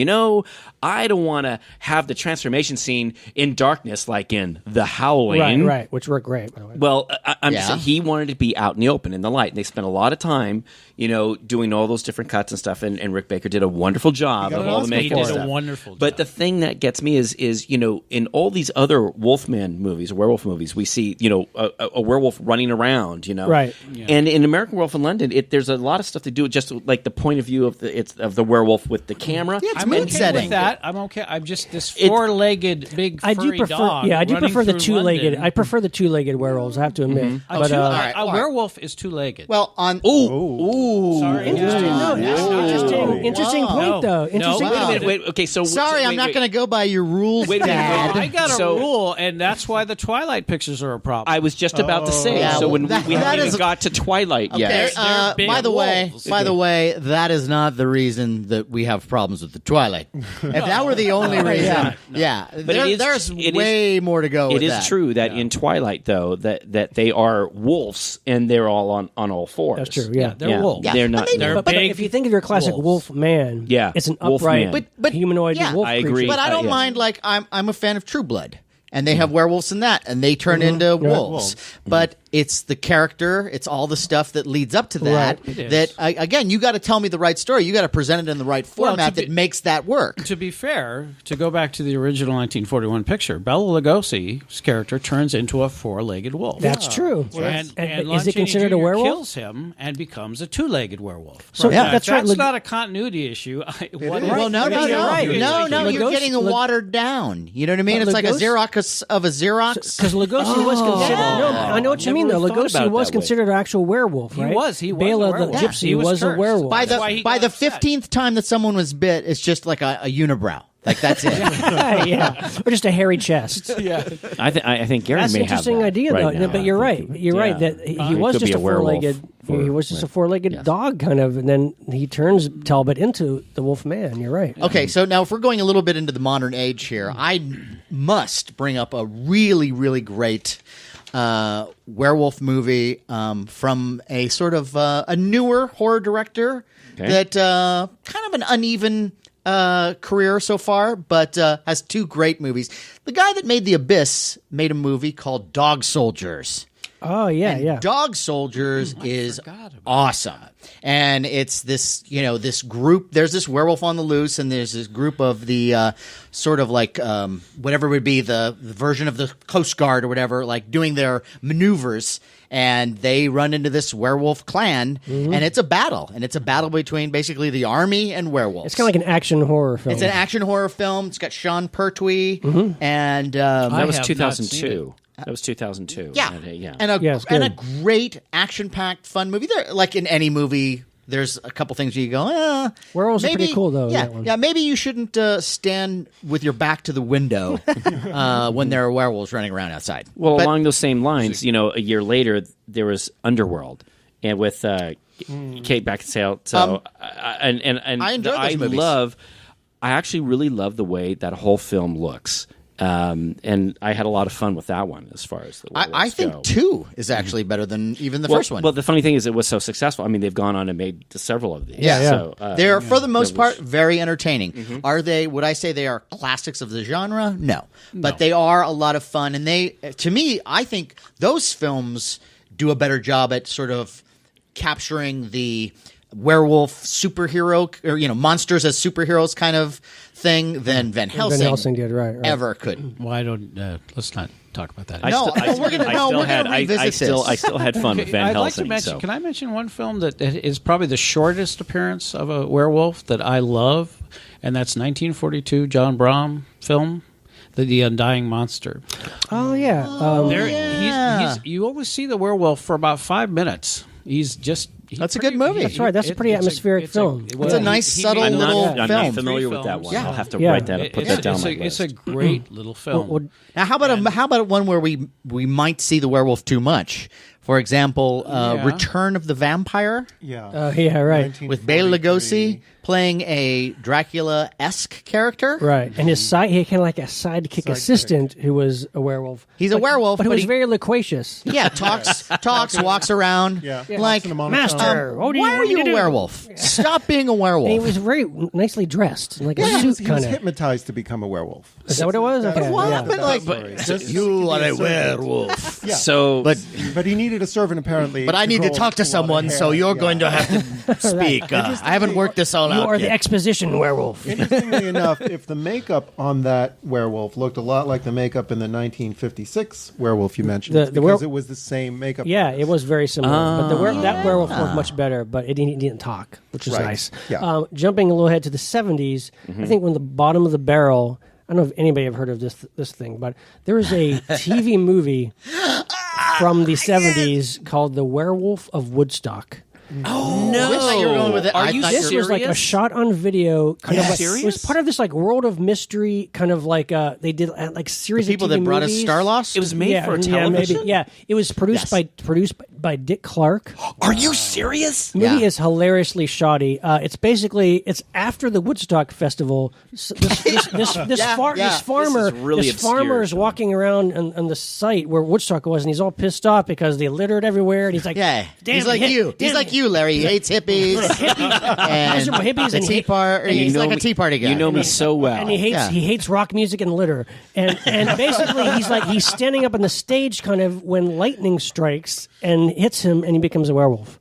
I don't want to have the transformation scene in darkness like in The Howling. Right, which worked great, by the way. Well, I'm just Yeah. saying he wanted to be out in the open, in the light. And they spent a lot of time, doing all those different cuts and stuff. And Rick Baker did a wonderful job of all the He makeup did stuff. a wonderful job. But the thing that gets me is in all these other Wolfman movies, werewolf movies, we see a werewolf running around, Right. And in American Werewolf in London, there's a lot of stuff to do just like the point of view of the werewolf with the camera. Yeah, it's I'm mood okay setting. with that. I'm okay. I'm just this four-legged big I furry do prefer, dog. I do running prefer the through two-legged. London. I prefer the two-legged werewolves. I have to admit. But, A werewolf is two-legged. Well, on Sorry, interesting. guys. Interesting No. point, though. No. Interesting. Wow. point. Wait, okay, so sorry, I'm not going to go by your rules, Wait a minute, Dad. I got a So- rule, and that's why the Twilight pictures are a problem. I was just about to say. Yeah, so when that- we that haven't is- even got to Twilight yet. Okay, They're big by the wolves. way, that is not the reason that we have problems with the Twilight. If that were the only reason, there's way more to go. It with is that. true that in Twilight, though, that they are wolves and they're all on all fours. That's true, yeah. They're wolves. Yeah. They're not. They're But big if you think of your classic wolves. wolf man, Yeah, it's an wolf upright man. But humanoid yeah, wolf I agree. creature. But I don't yes. mind. Like I'm a fan of True Blood, and they have werewolves in that, and they turn into wolves. But it's the character, it's all the stuff that leads up to that. Right. It That is. again, you got to tell me the right story. You got to present it in the right format to that be- makes that work. To be fair, to go back to the original 1941 picture, Bela Lugosi's character turns into a four-legged wolf. That's true. And is Lon it Chaney considered Jr. a werewolf? Kills him and becomes a two-legged werewolf. So, Now, that's if right. That's not a continuity issue. Well, no, You're right. you're Lugosi- getting a watered down. You know what I mean? But It's like a Lugosi- Xerox of a Xerox. Because Lugosi was considered. No, I know what you Never mean, though. really thought Lugosi about it was that way. considered an actual werewolf, He right? was a Bela the werewolf. gypsy He was was a cursed. werewolf. By That's why the he by got the upset. 15th time that someone was bit, it's just like a unibrow. Like that's it. yeah, or just a hairy chest. I think Gary That's may an interesting have that idea, right though. now. But you're right. You're right that he It was could just be a a werewolf four-legged. for- He was just a four-legged dog, kind of, and then he turns Talbot into the Wolf Man. You're right. Okay, so now if we're going a little bit into the modern age here, I must bring up a really, really great werewolf movie from a sort of a newer horror director that kind of an uneven career so far, but has two great movies. The guy that made The Abyss made a movie called Dog Soldiers. Oh yeah, And yeah. Dog Soldiers is awesome. And it's this, this group, there's this werewolf on the loose, and there's this group of the sort of like whatever would be the version of the Coast Guard or whatever, like doing their maneuvers, and they run into this werewolf clan, and it's a battle, between basically the army and werewolves. It's kind of like an action horror film. It's an action horror film. It's got Sean Pertwee, and That was have not 2002. That was 2002. yeah, And and a great action-packed, fun movie. There, like in any movie, there's a couple things you go, Werewolves are maybe, pretty cool, though. Yeah, that one. yeah. Maybe you shouldn't stand with your back to the window when there are werewolves running around outside. Well, But- along those same lines, a year later there was Underworld, and with Kate Beckinsale. So, and I enjoyed those movies. I actually really love the way that whole film looks. And I had a lot of fun with that one as far as the werewolves I think go. 2 is actually better than even the first one. Well, the funny thing is, it was so successful. I mean, they've gone on and made several of these. Yeah. So, they're for the most there was- part very entertaining. Are they? Would I say they are classics of the genre? No, but they are a lot of fun, and to me, I think those films do a better job at sort of capturing the werewolf superhero, or monsters as superheroes kind of thing than Van Helsing. Van Helsing did, right. Ever could. Why don't let's not talk about that. No, we're gonna revisit I this. still had fun with Van I'd like Helsing. to mention. so. Can I mention one film that is probably the shortest appearance of a werewolf that I love, and that's 1942 John Bram film, The Undying Monster. Oh, yeah. He's you always see the werewolf for about 5 minutes. That's a good movie. That's right. That's a pretty atmospheric film. It's a nice, subtle I'm little not film. familiar with that one. Yeah. I'll have to Yeah. write that. Put that down on my It's list. a great little film. Now, how about one where we might see the werewolf too much? For example, Return of the Vampire Yeah. Yeah, right. with Bela Lugosi playing a Dracula-esque character. Right. And his he kind of like a sidekick assistant who was a werewolf. He's a werewolf, but he but was he- very loquacious. Yeah, talks, walks around. Yeah. Like, Talks in a monotone. Master, what do you why want are me you to a do? werewolf? Stop being a werewolf. And he was very nicely dressed, like a He suit was kind of. hypnotized to become a werewolf. Is that what it was? Okay. What? yeah. But like, You are a werewolf. Yeah. So, But he needed a servant apparently. But I need to grow talk a to lot of someone, hair. so you're Yeah. going to have to speak. I haven't worked this all You out are the yet. exposition werewolf. Interestingly enough, if the makeup on that werewolf looked a lot like the makeup in the 1956 werewolf you mentioned, The it's because were- it was the same makeup. Yeah, artist. it was very similar. But that werewolf looked much better, but it didn't talk, which is Right. nice. Yeah. Jumping a little ahead to the 70s, I think when the bottom of the barrel, I don't know if anybody have heard of this thing, but there was a TV movie from the 70s called The Werewolf of Woodstock. I thought you were going with it. Are I you thought This was like a serious? shot on video kind of like Serious? it was part of this like world of mystery kind of like they did like series the people of TV that brought us movies. Starlost. it was made for television. Yeah, it was produced by Dick Clark. Are you serious? The movie Yeah. is hilariously shoddy. It's after the Woodstock Festival. This farmer really this farmer is obscure. walking around on the site where Woodstock was, and he's all pissed off because they littered everywhere, and he's like, Yeah, damn, he's like you. He's like you, Larry. He hates hippies. and Miserable hippies the and tea party. You He's know like a me- tea party guy. You know me so well. And he Yeah. hates rock music and litter. And basically he's standing up on the stage kind of when lightning strikes and hits him and he becomes a werewolf.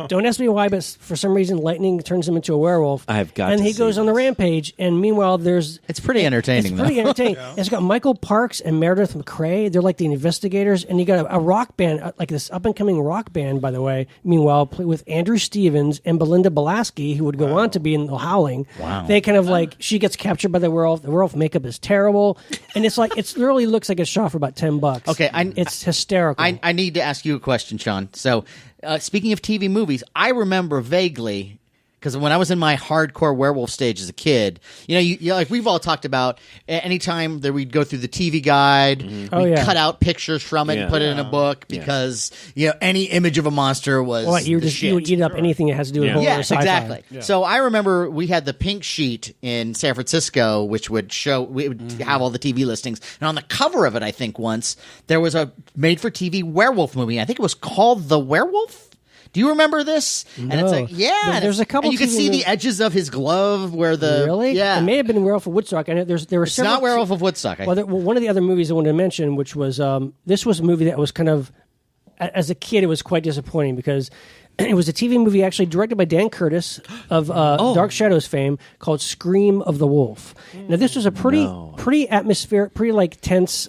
Don't ask me why, but for some reason lightning turns him into a werewolf. I've got and to he see goes on the this. rampage, and meanwhile It's pretty entertaining, it's pretty though. entertaining. It's got Michael Parks and Meredith McRae. They're like the investigators, and you got a rock band, like this up and coming rock band, by the way. Meanwhile, with Andrew Stevens and Belinda Balaski, who would go on to be in the Howling. Wow. They kind of like she gets captured by the werewolf. The werewolf makeup is terrible, and it's like it literally looks like it's shot for about $10. Okay, it's hysterical. I need to ask you a question, Sean. So, speaking of TV movies, I remember vaguely, because when I was in my hardcore werewolf stage as a kid, you like we've all talked about, anytime that we'd go through the TV guide, we'd cut out pictures from it and put it in a book because any image of a monster was you the shit. would eat up anything that has to do with horror or Yes, sci-fi. exactly. Yeah. So I remember we had the pink sheet in San Francisco, which would have all the TV listings. And on the cover of it, I think once, there was a made-for-TV werewolf movie. I think it was called The Werewolf. Do you remember this? No. And it's like, There's a couple and you can TV see the movies- edges of his glove where the... Really? Yeah. It may have been Werewolf of Woodstock. And there were It's several not Werewolf of Woodstock. Well, one of the other movies I wanted to mention, which was this was a movie that was kind of as a kid, it was quite disappointing because it was a TV movie actually directed by Dan Curtis of Dark Shadows fame called Scream of the Wolf. Now, this was a pretty atmospheric, pretty like tense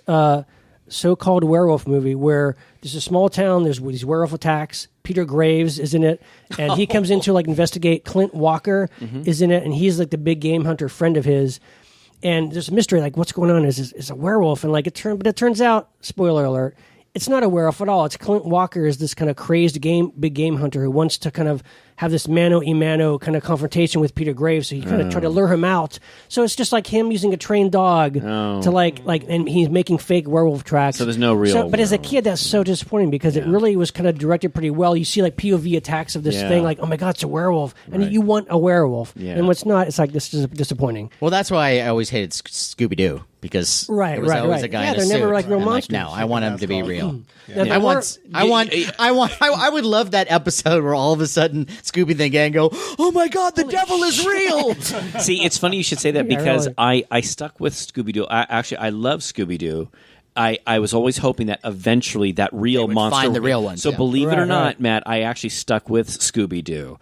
so-called werewolf movie where there's a small town, there's these werewolf attacks. Peter Graves is in it, and he comes in to like investigate. Clint Walker is in it, and he's like the big game hunter friend of his. And there's a mystery, like what's going on? Is a werewolf? And like it turns out, spoiler alert, it's not a werewolf at all. It's Clint Walker is this kind of crazed big game hunter who wants to kind of have this mano-a-mano kind of confrontation with Peter Graves. So he kind of try to lure him out. So it's just like him using a trained dog to like, and he's making fake werewolf tracks. So there's no real. But as a kid, that's so disappointing because it really was kind of directed pretty well. You see like POV attacks of this thing, like, oh my God, it's a werewolf. And you want a werewolf. Yeah. And what's not, it's like, this is disappointing. Well, that's why I always hated Scooby-Doo. Because it was always a guy in a suit. They're never like real monsters. No, I want him to be real. Yeah. I would love that episode where all of a sudden Scooby and the gang go, "Oh my God, the devil is real!" See, it's funny you should say that because I stuck with Scooby-Doo. I love Scooby-Doo. I was always hoping that eventually that real monster find the real ones. So believe it or not, Matt, I actually stuck with Scooby-Doo.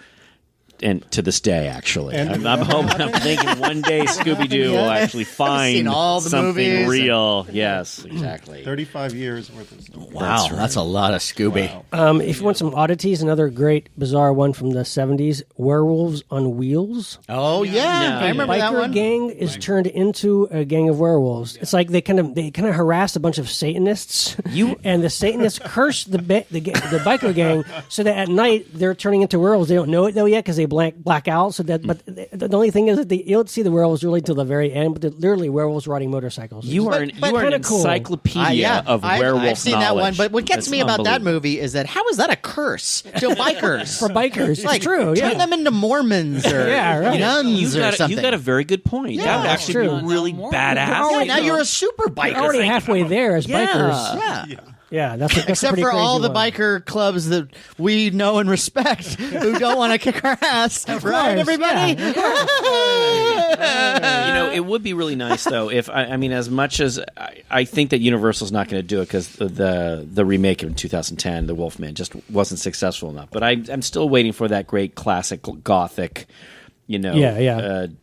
And to this day, actually, I'm hoping, I'm thinking one day Scooby-Doo will actually find all the something real. Yes, exactly. 35 years worth of stuff. Wow, that's a lot of Scooby. Wow. If you want some oddities, another great bizarre one from the 70s, Werewolves on Wheels. Oh yeah, I remember that one. Biker gang is turned into a gang of werewolves. It's like they kind of harass a bunch of Satanists, and the Satanists curse the biker gang so that at night they're turning into werewolves. They don't know it though yet because they black out. So that, but the only thing is that you don't see the werewolves really till the very end. But they're literally werewolves riding motorcycles. You are an encyclopedia of werewolf I've seen knowledge. that one. But what gets me about that movie is that how is that a curse to bikers? For bikers, like, it's true. Yeah, turn them into Mormons or nuns or something. You got a very good point. Yeah, that would actually be really badass. Now you're a super biker. You're already halfway there as bikers. Yeah. Yeah, that's except pretty for all the one. biker clubs that we know and respect who don't want to kick our ass, right, everybody? Yeah. It would be really nice though if I mean, as much as I think that Universal's not going to do it because the remake in 2010, the Wolfman, just wasn't successful enough. But I'm still waiting for that great classic gothic,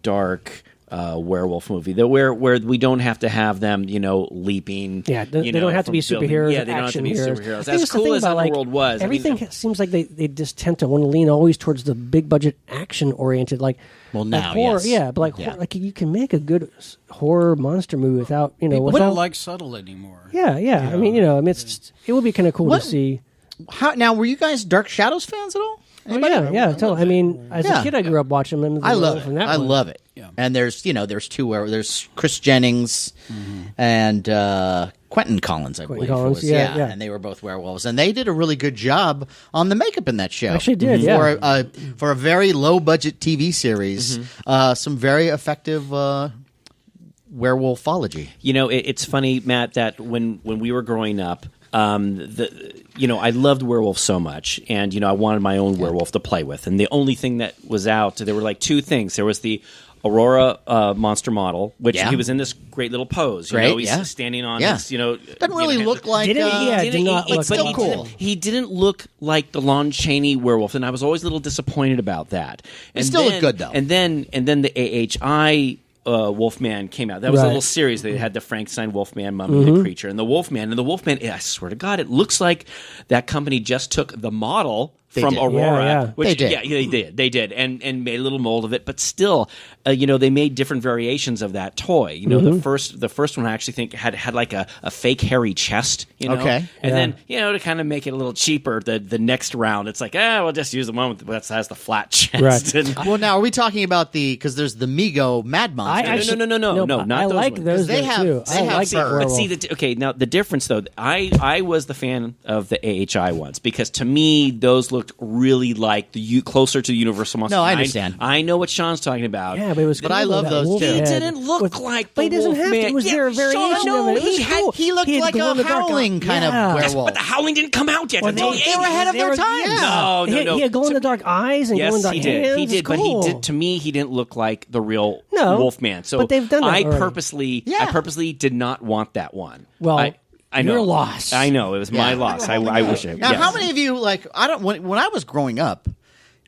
dark. Werewolf movie where we don't have to have them, leaping. Yeah, they don't have to be superheroes. Yeah, they don't have to be superheroes. As cool as Underworld was, everything seems like they just tend to want to lean always towards the big budget action oriented. Like, now, horror, yes. Yeah, but like you can make a good horror monster movie without People don't like subtle anymore. Yeah. I mean, it would be kind of cool to see. Now, were you guys Dark Shadows fans at all? Anybody? Totally. I mean, as a kid, I grew up watching them. I love it. I love it. Yeah. And there's two where there's Chris Jennings and Quentin Collins, I believe. Collins, yeah. And they were both werewolves, and they did a really good job on the makeup in that show. Actually, did for a very low budget TV series. Some very effective werewolfology. It's funny, Matt, that when we were growing up. I loved werewolves so much, and I wanted my own werewolf to play with. And the only thing that was out, there were like two things. There was the Aurora monster model, which he was in this great little pose. He's standing on this. Doesn't really look like. It's still cool. He didn't look like the Lon Chaney werewolf, and I was always a little disappointed about that. It still looked good though. And then the AHI. Wolfman came out. That was a little series. They had the Frankenstein Wolfman, Mummy the Creature, and the Wolfman. And the Wolfman, I swear to God, it looks like that company just took the model from Aurora. Which, they did. They did. And made a little mold of it. But still, they made different variations of that toy. The first one I actually think had like a fake hairy chest. Okay. And then, to kind of make it a little cheaper, the next round, it's like, we'll just use the one that has the flat chest. Right. Well, now, are we talking about because there's the Mego Mad Monster? No, not I those like ones. those they have, too. They have fur. But see, now the difference though, I was the fan of the AHI ones because to me those looked really like closer to the Universal Monster. No, I understand. I know what Sean's talking about. Yeah, but it was. But I love those too. He didn't look like the He doesn't have to. Wolfman. Was there a variation of it? He looked like a Howling kind of werewolf. But the Howling didn't come out yet. They were ahead of their time. No. He had glow-in-the-dark eyes and glow-in-the-dark hands. He did. Cool. But to me, he didn't look like the real Wolfman. So but they've done that I purposely did not want that one. Well, I know. Your loss. I know. It was my loss. I wish it. Now, yes. how many of you when I was growing up?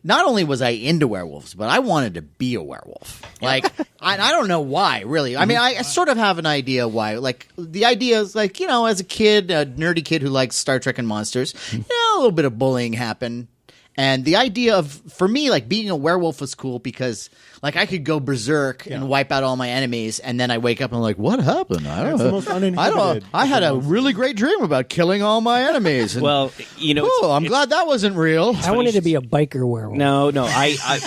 Not only was I into werewolves, but I wanted to be a werewolf. Like, I don't know why, really. I mean, I sort of have an idea why. Like, the idea is, like, as a kid, a nerdy kid who likes Star Trek and monsters, a little bit of bullying happened. And the idea of, for me, like, being a werewolf was cool because, like, I could go berserk and wipe out all my enemies, and then I wake up and I'm like, what happened? I don't know. I had a really great dream about killing all my enemies. And, well, I'm glad that wasn't real. I wanted to be a biker werewolf. No, I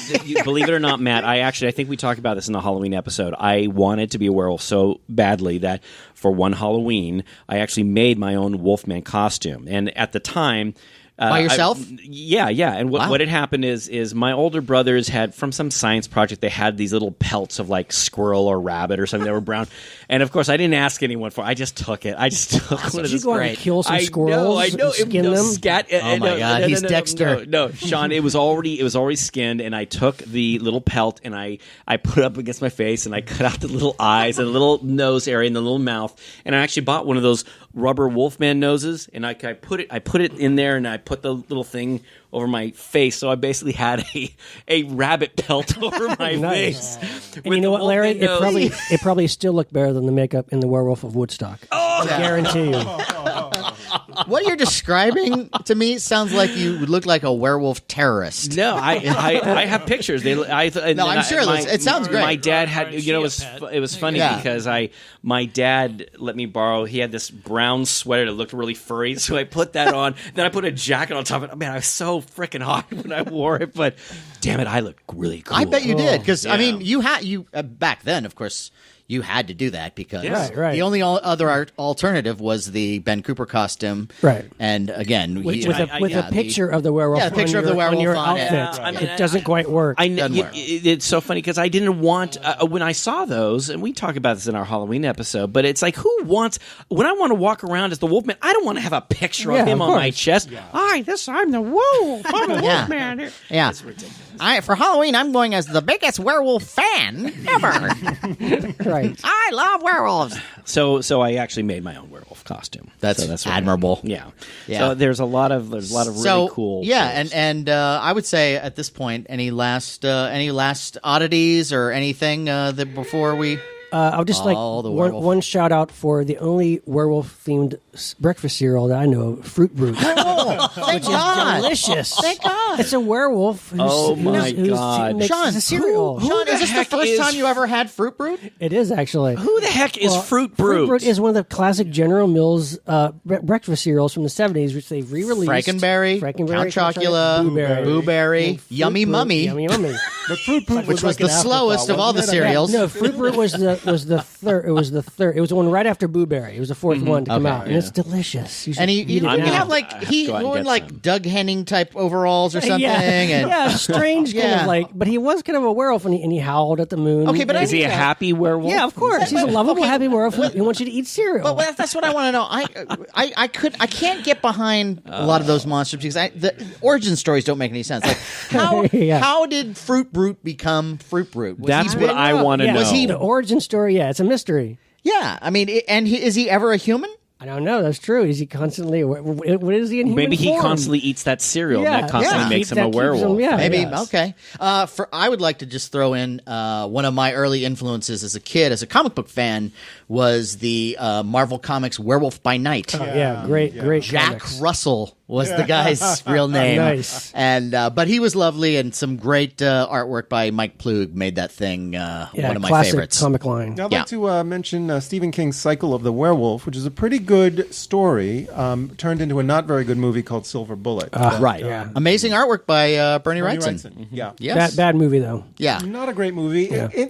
believe it or not, Matt, I think we talked about this in the Halloween episode. I wanted to be a werewolf so badly that for one Halloween, I actually made my own Wolfman costume. And at the time... By yourself? Yeah. And what had happened is my older brothers had, from some science project, they had these little pelts of like squirrel or rabbit or something that were brown. And of course, I didn't ask anyone for it. I just took it. I just took one of Did you go out and kill some squirrels? I know. And skin them? Oh my God, he's Dexter. No, Sean, it was already skinned, and I took the little pelt and I put it up against my face and I cut out the little eyes and the little nose area and the little mouth. And I actually bought one of those rubber Wolfman noses, and I put it in there, and I put the little thing over my face, so I basically had a rabbit pelt over my face. And you know what, Larry? It probably still looked better than the makeup in the Werewolf of Woodstock. I guarantee you. What you're describing to me sounds like you look like a werewolf terrorist. No, I have pictures. I'm sure it sounds great. My dad had, it was funny because my dad let me borrow. He had this brown sweater that looked really furry, so I put that on. Then I put a jacket on top of it. Man, I was so freaking hot when I wore it, but damn it, I look really cool. I bet you did, because I mean, you back then, of course. You had to do that because the only other othernative was the Ben Cooper costume. Right. And again, with a picture of the werewolf. Yeah, a picture of the werewolf on your on outfit. It doesn't quite work. It's so funny because I didn't want when I saw those, and we talk about this in our Halloween episode. But it's like, who wants when I want to walk around as the Wolfman? I don't want to have a picture of him on my chest. Yeah. I'm the wolf. I'm the Wolfman. Yeah. It's ridiculous. For Halloween, I'm going as the biggest werewolf fan ever. Right. I love werewolves. So I actually made my own werewolf costume. That's admirable. Yeah. So there's a lot of really cool. Yeah, and I would say at this point, any last oddities or anything that before we. I would just like one shout out for the only werewolf themed breakfast cereal that I know of, Fruit Brute. Oh, thank God. Delicious. Thank God. It's a werewolf who's God. makes Sean, a cereal. Sean, is this the first time you ever had Fruit Brute? It is, actually. Who the heck is Fruit Brute? Fruit Brute is one of the classic General Mills breakfast cereals from the 70s, which they've re-released. Frankenberry, Count Chocula, Boo Berry, Yummy Mummy. But Fruit Brute which was the slowest of all the cereals. No, Fruit Brute was the third. It was the third. It was the one right after Boo Berry. It was the fourth one to come out, and it's delicious. And he had he wore like Doug Henning type overalls or something. Strange kind of like. But he was kind of a werewolf, and he howled at the moon. Okay, but is he a happy werewolf? Yeah, of course. He's a lovable, happy werewolf. He wants you to eat cereal. But that's what I want to know. I can't get behind a lot of those monsters because the origin stories don't make any sense. Like how did Fruit Brute become Fruit Brute? That's what I want to know. Was he the origin story? Yeah, it's a mystery. Yeah, I mean, is he ever a human? I don't know. That's true. Is he constantly? What is he in human Maybe he form? constantly eats that cereal, and that constantly makes him a werewolf. Maybe okay. I would like to just throw in one of my early influences as a kid, as a comic book fan, was the Marvel Comics Werewolf by Night. Great. Jack comics. Russell was the guy's real name. Nice. And but he was lovely, and some great artwork by Mike Plug made that thing one of my favorites. Comic line. Now, I'd like to mention Stephen King's Cycle of the Werewolf, which is a pretty good story turned into a not very good movie called Silver Bullet. Amazing artwork by Bernie Wrightson. Yeah. Yes. Bad movie though. Yeah. Not a great movie.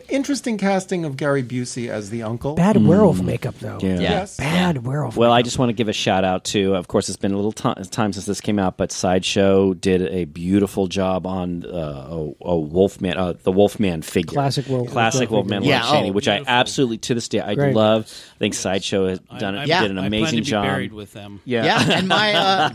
Interesting casting of Gary Busey as the uncle. Bad werewolf makeup though. Yeah. Yes. Bad werewolf. Well, makeup. I just want to give a shout out to, of course, it's been a little time since this came out, but Sideshow did a beautiful job on a Wolfman, the Wolfman figure. Classic Wolfman, Lon which I absolutely, to this day, I love. I think Sideshow has did an amazing job. I plan to be buried with them. And my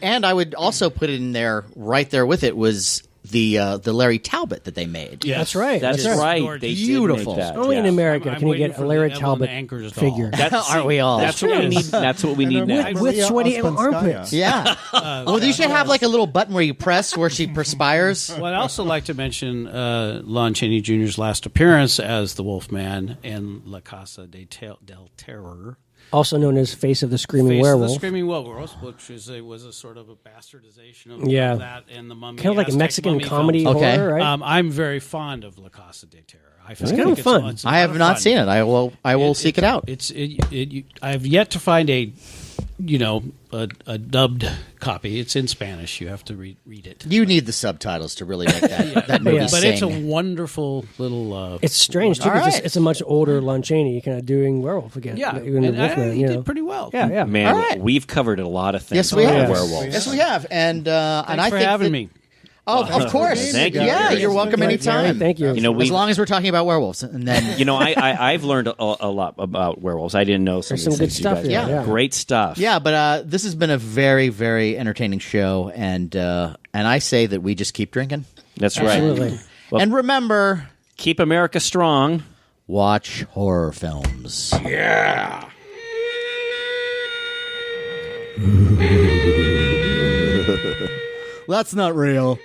and I would also put it in there, right there with it was the Larry Talbot that they made. Yes. That's right. That's That's right. gorgeous. They Beautiful. Did make that. Only in yeah. America I'm can you waiting get for a the Larry Evelyn Talbot Anchor's doll. figure. Aren't we all? That's what we need. That's what we need now. With sweaty armpits. Yeah. Well, you should have like a little button where you press where she perspires. Well, I'd also like to mention Lon Chaney Jr.'s last appearance as the Wolfman in La Casa del Terror. Also known as Face of the Screaming Face of Werewolf. the Screaming Werewolf, which was a sort of a bastardization of Yeah. that and the Mummy. Kind of like a Aztec Mexican mummy comedy films. Okay. horror, right? I'm very fond of La Casa de Terror. I think kind of fun. it's a I lot have of not fun. seen it. I will seek it out. I have yet to find a dubbed copy. It's in Spanish. You have to read it. You need the subtitles to really make that movie Yeah. sing. But it's a wonderful little. It's strange, too, All because right. it's a much older Lon Chaney kind of doing Werewolf again. yeah, Even the and Wolfman, he you know. did pretty well. Yeah, yeah. Man, All right. we've covered a lot of things. Yes, we on have. Werewolves. Yes, we have. And Thanks and I for think having that- me. Oh, of course. Thank you. Yeah, Gary. you're welcome Gary, anytime. thank you. You know, As long as we're talking about werewolves, and then You know, I've learned a lot about werewolves. I didn't know some There's of some these good things you stuff guys here, know. yeah. Great stuff. yeah. But this has been a very, very entertaining show, and I say that we just keep drinking. That's right. Absolutely. Well- And remember, Keep America strong. watch horror films. Yeah. That's not real.